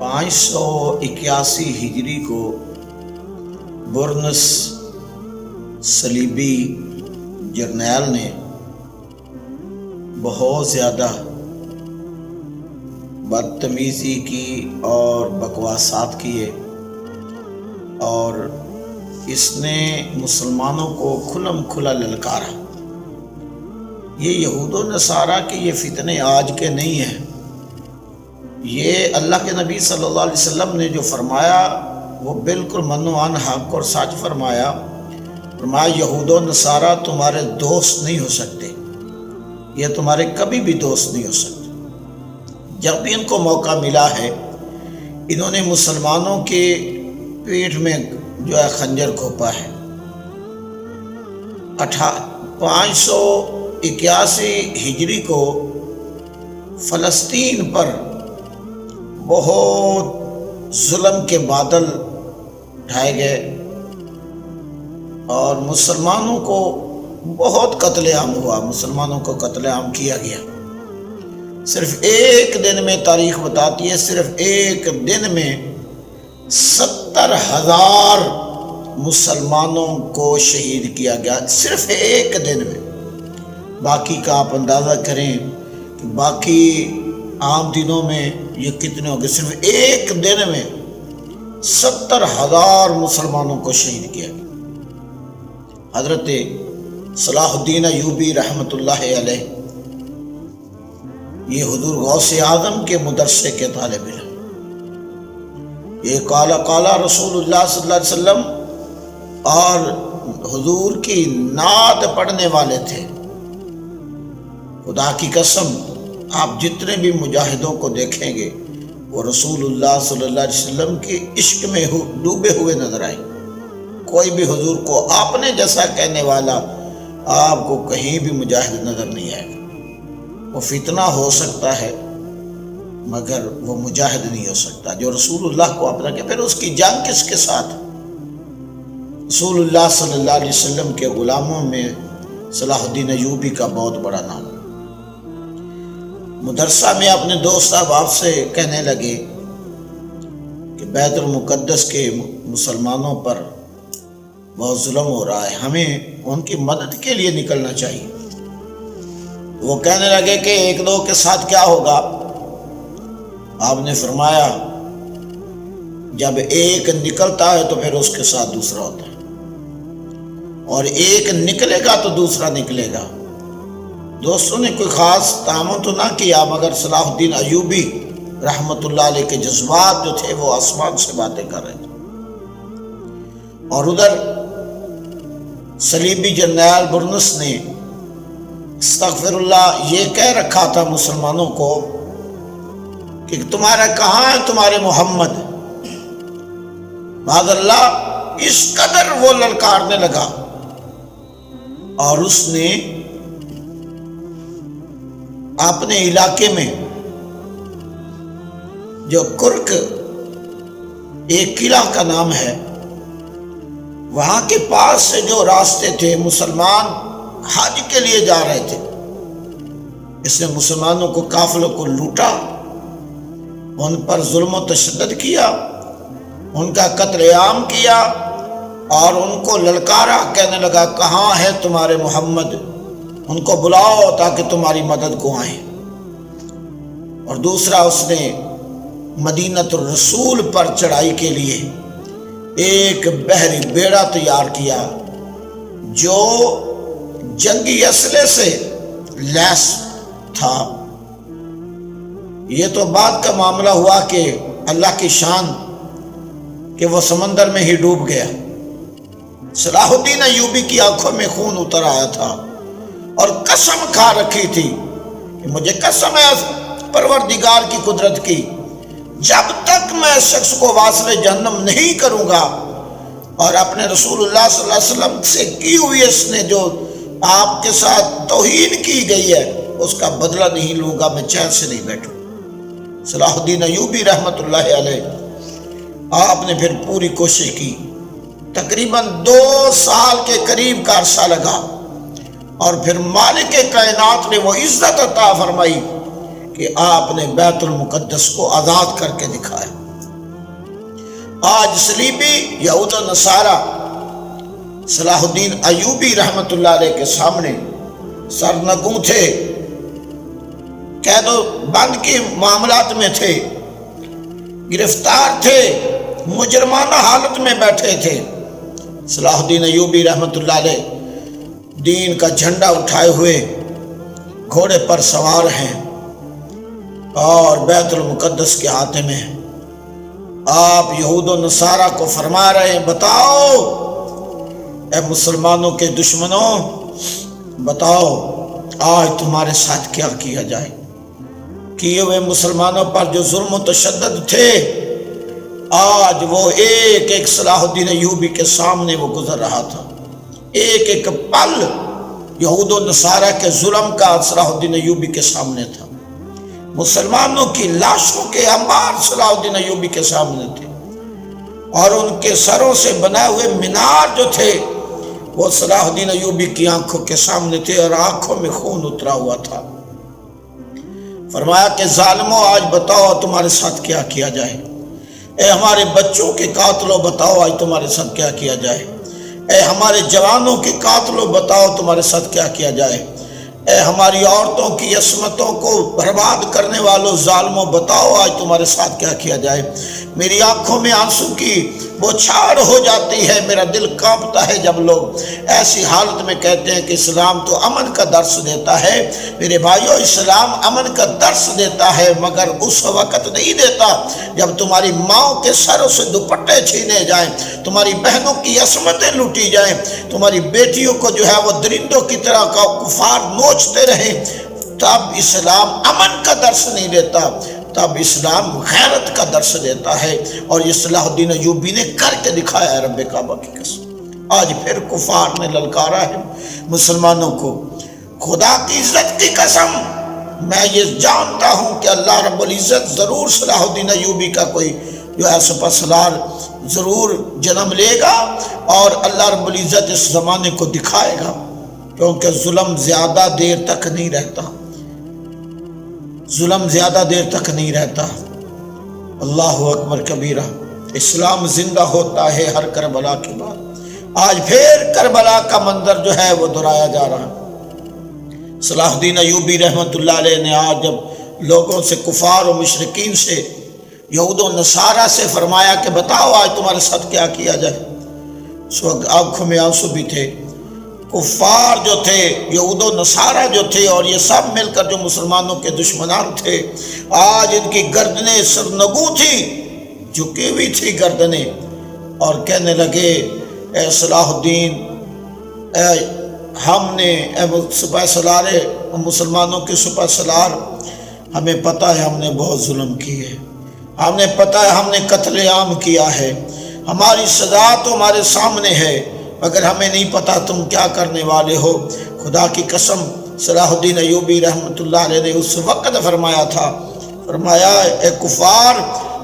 581 ہجری کو برنس صلیبی جرنیل نے بہت زیادہ بدتمیزی کی اور بکواسات کیے، اور اس نے مسلمانوں کو کھلم کھلا للکارا۔ یہ یہود و نصارہ کے یہ فتنے آج کے نہیں ہیں، یہ اللہ کے نبی صلی اللہ علیہ وسلم نے جو فرمایا وہ بالکل منوعاً حق اور سچ فرمایا۔ یہود و نصارہ تمہارے دوست نہیں ہو سکتے، یہ تمہارے کبھی بھی دوست نہیں ہو سکتے۔ جب بھی ان کو موقع ملا ہے، انہوں نے مسلمانوں کے پیٹھ میں جو ہے خنجر گھونپا ہے۔ 581 ہجری کو فلسطین پر بہت ظلم کے بادل اٹھائے گئے اور مسلمانوں کو بہت قتل عام ہوا، مسلمانوں کو قتل عام کیا گیا۔ صرف ایک دن میں تاریخ بتاتی ہے، صرف ایک دن میں 70,000 مسلمانوں کو شہید کیا گیا، صرف ایک دن میں۔ باقی کا آپ اندازہ کریں کہ باقی عام دنوں میں یہ کتنے ہو گئے، صرف ایک دن میں 70,000 مسلمانوں کو شہید کیا گیا۔ حضرت صلاح الدین ایوبی رحمۃ اللہ علیہ یہ حضور غوث اعظم کے مدرسے کے طالب علم، یہ قال رسول اللہ صلی اللہ علیہ وسلم اور حضور کی نعت پڑھنے والے تھے۔ خدا کی قسم، آپ جتنے بھی مجاہدوں کو دیکھیں گے وہ رسول اللہ صلی اللہ علیہ وسلم کے عشق میں ڈوبے ہوئے نظر آئیں۔ کوئی بھی حضور کو آپ نے جیسا کہنے والا آپ کو کہیں بھی مجاہد نظر نہیں آئے گا۔ وہ فتنہ ہو سکتا ہے مگر وہ مجاہد نہیں ہو سکتا جو رسول اللہ کو اپنا کہ پھر اس کی جنگ کس کے ساتھ؟ رسول اللہ صلی اللہ علیہ وسلم کے غلاموں میں صلاح الدین ایوبی کا بہت بڑا نام۔ مدرسہ میں اپنے دوست احباب سے کہنے لگے کہ بیت المقدس کے مسلمانوں پر بہت ظلم ہو رہا ہے، ہمیں ان کی مدد کے لیے نکلنا چاہیے۔ وہ کہنے لگے کہ ایک دو کے ساتھ کیا ہوگا؟ آپ نے فرمایا جب ایک نکلتا ہے تو پھر اس کے ساتھ دوسرا ہوتا ہے، اور ایک نکلے گا تو دوسرا نکلے گا۔ دوستوں نے کوئی خاص تعاون تو نہ کیا، مگر صلاح الدین ایوبی رحمۃ اللہ علیہ کے جذبات جو تھے وہ آسمان سے باتیں کر رہے تھے۔ اور ادھر صلیبی جرنیل برنس نے استغفر اللہ یہ کہہ رکھا تھا مسلمانوں کو کہ تمہارا کہاں ہے تمہارے محمد؟ معاذ اللہ، اس قدر وہ للکارنے لگا، اور اس نے اپنے علاقے میں جو کرک ایک قلعہ کا نام ہے، وہاں کے پاس سے جو راستے تھے مسلمان حج کے لیے جا رہے تھے، اس نے مسلمانوں کو قافلوں کو لوٹا، ان پر ظلم و تشدد کیا، ان کا قتل عام کیا، اور ان کو للکارا، کہنے لگا کہاں ہے تمہارے محمد؟ ان کو بلاؤ تاکہ تمہاری مدد کو آئیں۔ اور دوسرا اس نے مدینۃ الرسول پر چڑھائی کے لیے ایک بحری بیڑا تیار کیا جو جنگی اسلحے سے لیس تھا۔ یہ تو بعد کا معاملہ ہوا کہ اللہ کی شان کہ وہ سمندر میں ہی ڈوب گیا۔ صلاح الدین ایوبی کی آنکھوں میں خون اتر آیا تھا اور قسم کھا رکھی تھی کہ مجھے قسم ہے پروردگار کی قدرت کی، جب تک میں اس شخص کو واصل جہنم نہیں کروں گا اور اپنے رسول اللہ صلی اللہ علیہ وسلم سے کی ہوئی اس نے جو آپ کے ساتھ توہین کی گئی ہے اس کا بدلہ نہیں لوں گا، میں چین سے نہیں بیٹھوں۔ صلاح الدین ایوبی رحمۃ اللہ علیہ آپ نے پھر پوری کوشش کی، تقریباً 2 سال کے قریب کا عرصہ لگا، اور پھر مالک کائنات نے وہ عزت عطا فرمائی کہ آپ نے بیت المقدس کو آزاد کر کے دکھایا۔ آج صلیبی یہود و نصارہ صلاح الدین ایوبی رحمت اللہ علیہ کے سامنے سرنگوں تھے، قید و بند کے معاملات میں تھے، گرفتار تھے، مجرمانہ حالت میں بیٹھے تھے۔ صلاح الدین ایوبی رحمت اللہ علیہ دین کا جھنڈا اٹھائے ہوئے گھوڑے پر سوار ہیں اور بیت المقدس کے ہاتھ میں ہیں۔ آپ یہود و نصارہ کو فرما رہے ہیں، بتاؤ اے مسلمانوں کے دشمنوں، بتاؤ آج تمہارے ساتھ کیا کیا جائے۔ کیے ہوئے مسلمانوں پر جو ظلم و تشدد تھے، آج وہ ایک ایک صلاح الدین ایوبی کے سامنے وہ گزر رہا تھا۔ ایک ایک پل یہود و نصارہ کے ظلم کا صلاح الدین ایوبی کے سامنے تھا۔ مسلمانوں کی لاشوں کے انبار صلاح الدین ایوبی کے سامنے تھے، اور ان کے سروں سے بنائے ہوئے مینار جو تھے وہ صلاح الدین ایوبی کی آنکھوں کے سامنے تھے، اور آنکھوں میں خون اترا ہوا تھا۔ فرمایا کہ ظالموں، آج بتاؤ تمہارے ساتھ کیا کیا جائے۔ اے ہمارے بچوں کے قاتلوں، بتاؤ آج تمہارے ساتھ کیا کیا جائے۔ اے ہمارے جوانوں کے قاتلوں، بتاؤ تمہارے ساتھ کیا کیا جائے۔ اے ہماری عورتوں کی عصمتوں کو برباد کرنے والوں ظالموں، بتاؤ آج تمہارے ساتھ کیا کیا جائے۔ میری آنکھوں میں آنسو کی بوچھاڑ ہو جاتی ہے، میرا دل کانپتا ہے جب لوگ ایسی حالت میں کہتے ہیں کہ اسلام تو امن کا درس دیتا ہے۔ میرے بھائیو، اسلام امن کا درس دیتا ہے، مگر اس وقت نہیں دیتا جب تمہاری ماؤں کے سروں سے دوپٹے چھینے جائیں، تمہاری بہنوں کی عصمتیں لوٹی جائیں، تمہاری بیٹیوں کو جو ہے وہ درندوں کی طرح کا کفار نوچتے رہیں، تب اسلام امن کا درس نہیں دیتا، تب اسلام غیرت کا درس دیتا ہے۔ اور یہ صلاح الدین ایوبی نے کر کے دکھایا ہے، رب کعبہ کی قسم۔ آج پھر کفار نے للکارا ہے مسلمانوں کو، خدا کی عزت کی قسم میں یہ جانتا ہوں کہ اللہ رب العزت ضرور صلاح الدین ایوبی کا کوئی جو ہے سپہ سالار ضرور جنم لے گا، اور اللہ رب العزت اس زمانے کو دکھائے گا، کیونکہ ظلم زیادہ دیر تک نہیں رہتا، ظلم زیادہ دیر تک نہیں رہتا۔ اللہ اکبر کبیرہ، اسلام زندہ ہوتا ہے ہر کربلا کے بعد۔ آج پھر کربلا کا منظر جو ہے وہ دہرایا جا رہا ہے۔ صلاح الدین ایوبی رحمت اللہ علیہ نے آج جب لوگوں سے، کفار و مشرکین سے، یہود و نصارہ سے فرمایا کہ بتاؤ آج تمہارے ساتھ کیا کیا جائے، اس وقت آنکھوں میں آنسو بھی تھے۔ کفار جو تھے، یہود و نصارہ جو تھے، اور یہ سب مل کر جو مسلمانوں کے دشمنان تھے، آج ان کی گردنیں سرنگوں تھی، جھکی ہوئی تھی گردنیں، اور کہنے لگے اے صلاح الدین، اے ہم نے، اے سپہ سالار، مسلمانوں کے سپہ سالار، ہمیں پتہ ہے ہم نے بہت ظلم کیے، ہمیں پتہ ہے ہم نے قتل عام کیا ہے، ہماری سزا تو ہمارے سامنے ہے، مگر ہمیں نہیں پتہ تم کیا کرنے والے ہو۔ خدا کی قسم صلاح الدین ایوبی رحمت اللہ علیہ نے اس وقت فرمایا تھا، فرمایا اے کفار،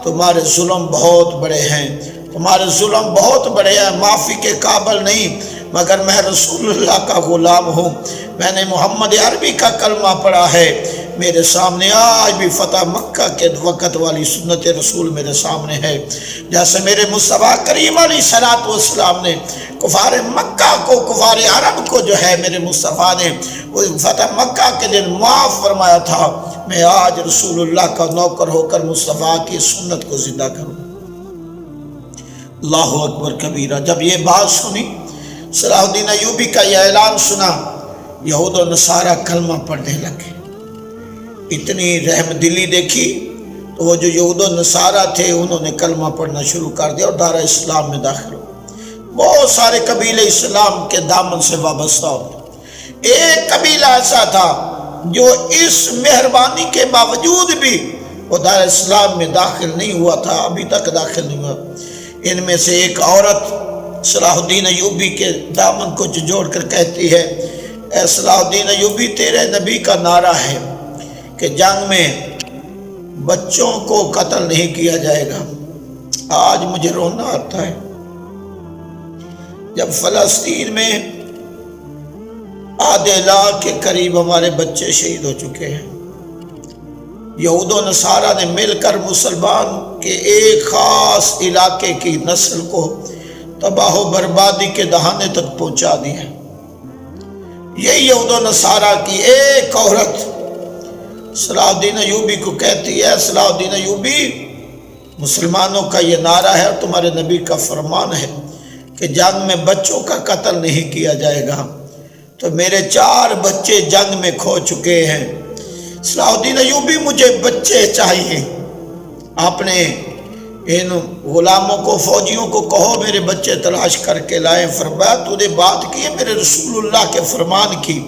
تمہارے ظلم بہت بڑے ہیں، تمہارے ظلم بہت بڑے ہیں، معافی کے قابل نہیں، مگر میں رسول اللہ کا غلام ہوں، میں نے محمد عربی کا کلمہ پڑھا ہے، میرے سامنے آج بھی فتح مکہ کے وقت والی سنت رسول میرے سامنے ہے، جیسے میرے مصطفیٰ کریم علیہ الصلوۃ والسلام نے کفار مکہ کو، کفار عرب کو جو ہے میرے مصطفیٰ نے وہ فتح مکہ کے دن معاف فرمایا تھا، میں آج رسول اللہ کا نوکر ہو کر مصطفیٰ کی سنت کو زندہ کروں۔ اللہ اکبر کبیرہ۔ جب یہ بات سنی، صلاح الدین ایوبی کا یہ اعلان سنا، یہود و نصارہ کلمہ پڑھنے لگے۔ اتنی رحم دلی دیکھی تو وہ جو یہود و نصارہ تھے انہوں نے کلمہ پڑھنا شروع کر دیا اور دارہ اسلام میں داخل ہو۔ بہت سارے قبیلے اسلام کے دامن سے وابستہ ہوئے۔ ایک قبیلہ ایسا تھا جو اس مہربانی کے باوجود بھی وہ دارہ اسلام میں داخل نہیں ہوا تھا، ابھی تک داخل نہیں ہوا۔ ان میں سے ایک عورت صلاح الدین ایوبی کے دامن کو جوڑ کر کہتی ہے، اے صلاح الدین ایوبی، تیرے نبی کا نعرہ ہے کہ جنگ میں بچوں کو قتل نہیں کیا جائے گا۔ آج مجھے رونا آتا ہے جب فلسطین میں آدھے لاکھ کے قریب ہمارے بچے شہید ہو چکے ہیں، یہود و نصارہ نے مل کر مسلمان کے ایک خاص علاقے کی نسل کو تباہ و بربادی کے دہانے تک پہنچا دیا۔ یہ یہود و نصارہ کی ایک عورت صلاح الدین ایوبی کو کہتی ہے، صلاح الدین ایوبی، مسلمانوں کا یہ نعرہ ہے اور تمہارے نبی کا فرمان ہے کہ جنگ میں بچوں کا قتل نہیں کیا جائے گا، تو میرے 4 بچے جنگ میں کھو چکے ہیں، صلاح الدین ایوبی مجھے بچے چاہیے، آپ نے ان غلاموں کو، فوجیوں کو کہو میرے بچے تلاش کر کے لائیں۔ فرمایا تو نے بات کی ہے میرے رسول اللہ کے فرمان کی،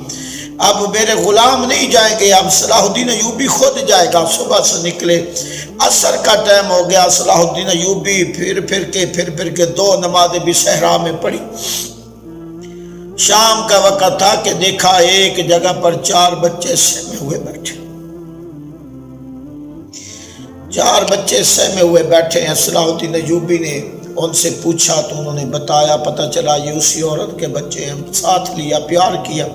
اب میرے غلام نہیں جائیں گے، اب صلاح الدین ایوبی خود جائے گا۔ صبح سے نکلے، عصر کا ٹائم ہو گیا، صلاح الدین ایوبی پھر کے 2 نمازیں بھی صحرا میں پڑھی۔ شام کا وقت تھا کہ دیکھا ایک جگہ پر 4 بچے سہمے ہوئے بیٹھے، 4 بچے سہمے ہوئے بیٹھے ہیں۔ صلاح الدین ایوبی نے ان سے پوچھا تو انہوں نے بتایا، پتہ چلا یہ اسی عورت کے بچے ہیں، ساتھ لیا، پیار کیا،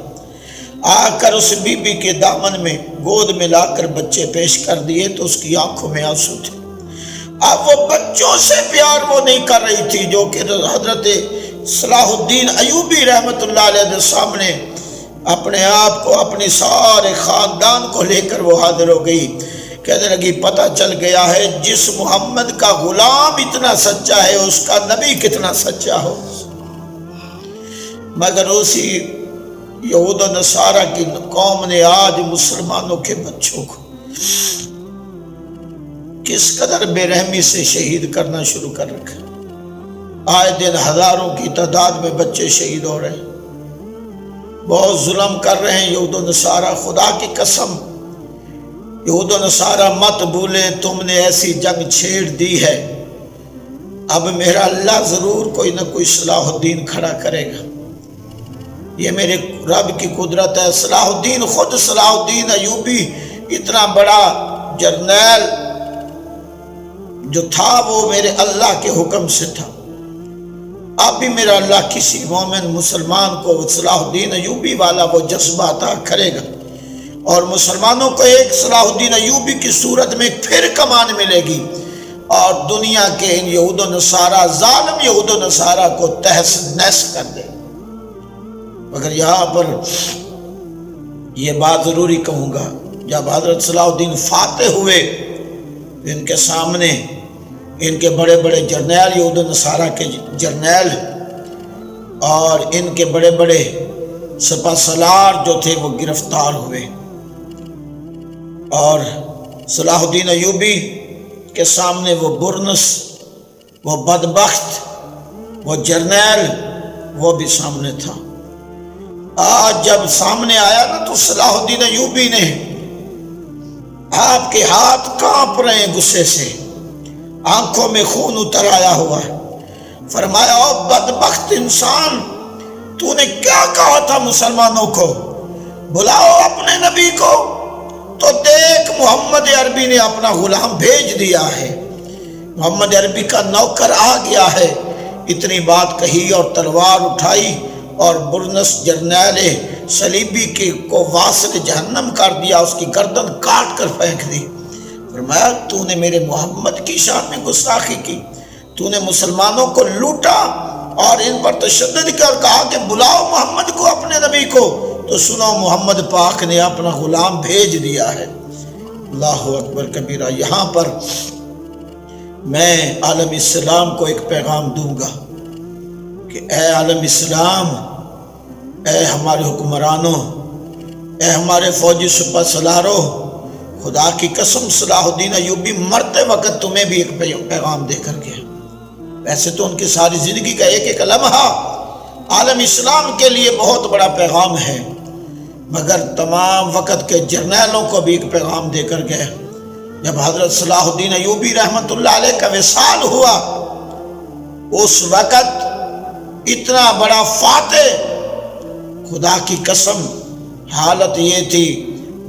آ کر اس بی بی کے دامن میں گود میں لا کر بچے پیش کر دیے تو اس کی آنکھوں میں آنسو تھے۔ اب وہ بچوں سے پیار وہ نہیں کر رہی تھی جو کہ حضرت صلاح الدین ایوبی رحمت اللہ علیہ کے سامنے اپنے آپ کو، اپنی سارے خاندان کو لے کر وہ حاضر ہو گئی، کہنے لگی پتہ چل گیا ہے جس محمد کا غلام اتنا سچا ہے اس کا نبی کتنا سچا ہو۔ مگر اسی یہود و نصارہ کی قوم نے آج مسلمانوں کے بچوں کو کس قدر بے رحمی سے شہید کرنا شروع کر رکھا۔ آئے دن ہزاروں کی تعداد میں بچے شہید ہو رہے ہیں، بہت ظلم کر رہے ہیں یہود و نصارہ۔ خدا کی قسم، یہود و نصارہ مت بھولیں تم نے ایسی جنگ چھیڑ دی ہے، اب میرا اللہ ضرور کوئی نہ کوئی صلاح الدین کھڑا کرے گا، یہ میرے رب کی قدرت ہے۔ صلاح الدین، خود صلاح الدین ایوبی اتنا بڑا جرنیل جو تھا وہ میرے اللہ کے حکم سے تھا، اب بھی میرا اللہ کسی مومن مسلمان کو صلاح الدین ایوبی والا وہ جذبہ عطا کرے گا، اور مسلمانوں کو ایک صلاح الدین ایوبی کی صورت میں پھر کمان ملے گی، اور دنیا کے ان یہود و نصارہ، ظالم یہود و نصارہ کو تہس نہس کر دے۔ مگر یہاں پر یہ بات ضروری کہوں گا، جب حضرت صلاح الدین فاتح ہوئے ان کے سامنے ان کے بڑے بڑے جرنیل، یہود و نصارہ کے جرنیل اور ان کے بڑے بڑے سپہ سالار جو تھے وہ گرفتار ہوئے، اور صلاح الدین ایوبی کے سامنے وہ برنس، وہ بدبخت، وہ جرنیل وہ بھی سامنے تھا۔ آج جب سامنے آیا نا تو صلاح الدین ایوبی نے، آپ کے ہاتھ کانپ رہے ہیں غصے سے، آنکھوں میں خون اتر آیا ہوا ہے، فرمایا او بدبخت انسان، تو نے کیا کہا تھا مسلمانوں کو بلاؤ اپنے نبی کو، تو دیکھ محمد عربی نے اپنا غلام بھیج دیا ہے، محمد عربی کا نوکر آ گیا ہے۔ اتنی بات کہی اور تلوار اٹھائی اور برنس جرنیل صلیبی کو واصل جہنم کر دیا، اس کی گردن کاٹ کر پھینک دی۔ فرمایا تو نے میرے محمد کی شان میں گستاخی کی، تو نے مسلمانوں کو لوٹا اور ان پر تشدد کر کہا کہ بلاؤ محمد کو، اپنے نبی کو، تو سنو محمد پاک نے اپنا غلام بھیج دیا ہے۔ اللہ اکبر کبیرہ۔ یہاں پر میں عالم اسلام کو ایک پیغام دوں گا کہ اے عالم اسلام، اے ہمارے حکمرانوں، اے ہمارے فوجی سپہ سالاروں، خدا کی قسم صلاح الدین ایوبی مرتے وقت تمہیں بھی ایک پیغام دے کر گیا۔ ویسے تو ان کی ساری زندگی کا ایک ایک لمحہ عالم اسلام کے لیے بہت بڑا پیغام ہے، مگر تمام وقت کے جرنیلوں کو بھی ایک پیغام دے کر گئے۔ جب حضرت صلاح الدین ایوبی رحمت اللہ علیہ کا وصال ہوا، اس وقت اتنا بڑا فاتح، خدا کی قسم حالت یہ تھی،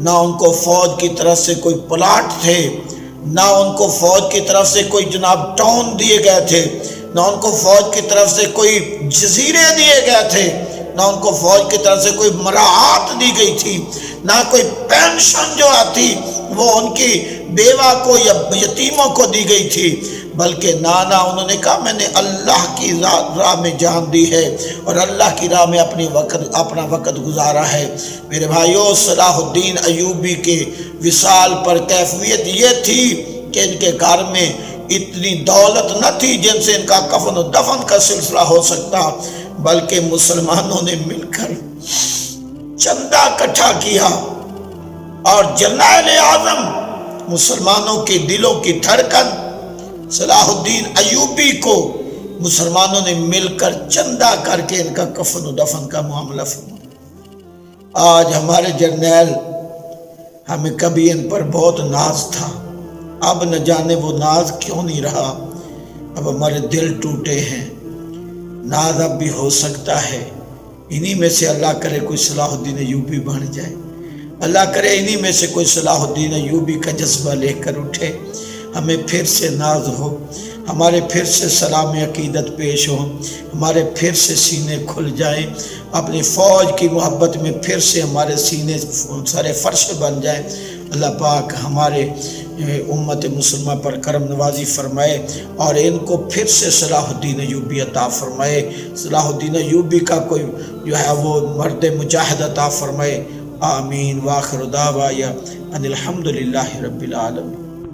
نہ ان کو فوج کی طرف سے کوئی پلاٹ تھے، نہ ان کو فوج کی طرف سے کوئی جناب ٹاؤن دیے گئے تھے، نہ ان کو فوج کی طرف سے کوئی جزیرے دیے گئے تھے، نہ ان کو فوج کی طرف سے کوئی مراعات دی گئی تھی، نہ کوئی پینشن جو آتی وہ ان کی بیوہ کو یا یتیموں کو دی گئی تھی، بلکہ نانا انہوں نے کہا میں نے اللہ کی راہ میں جان دی ہے اور اللہ کی راہ میں اپنا وقت گزارا ہے۔ میرے بھائیوں، صلاح الدین ایوبی کے وصال پر کیفیت یہ تھی کہ ان کے گھر میں اتنی دولت نہ تھی جن سے ان کا کفن و دفن کا سلسلہ ہو سکتا، بلکہ مسلمانوں نے مل کر چندہ اکٹھا کیا اور جرنیل اعظم، مسلمانوں کے دلوں کی دھڑکن صلاح الدین ایوبی کو مسلمانوں نے مل کر چندہ کر کے ان کا کفن و دفن کا معاملہ فرمایا۔ آج ہمارے جرنیل، ہمیں کبھی ان پر بہت ناز تھا، اب نہ جانے وہ ناز کیوں نہیں رہا، اب ہمارے دل ٹوٹے ہیں۔ ناز اب بھی ہو سکتا ہے، انہی میں سے اللہ کرے کوئی صلاح الدین ایوبی بن جائے، اللہ کرے انہی میں سے کوئی صلاح الدین ایوبی کا جذبہ لے کر اٹھے، ہمیں پھر سے ناز ہو، ہمارے پھر سے سلام عقیدت پیش ہو، ہمارے پھر سے سینے کھل جائیں، اپنی فوج کی محبت میں پھر سے ہمارے سینے سر فرش بن جائیں۔ اللہ پاک ہمارے امت مسلمہ پر کرم نوازی فرمائے اور ان کو پھر سے صلاح الدین ایوبی عطا فرمائے، صلاح الدین ایوبی کا کوئی جو ہے وہ مرد مجاہد عطا فرمائے۔ آمین۔ وآخر دعوانا ان الحمدللہ رب العالمین۔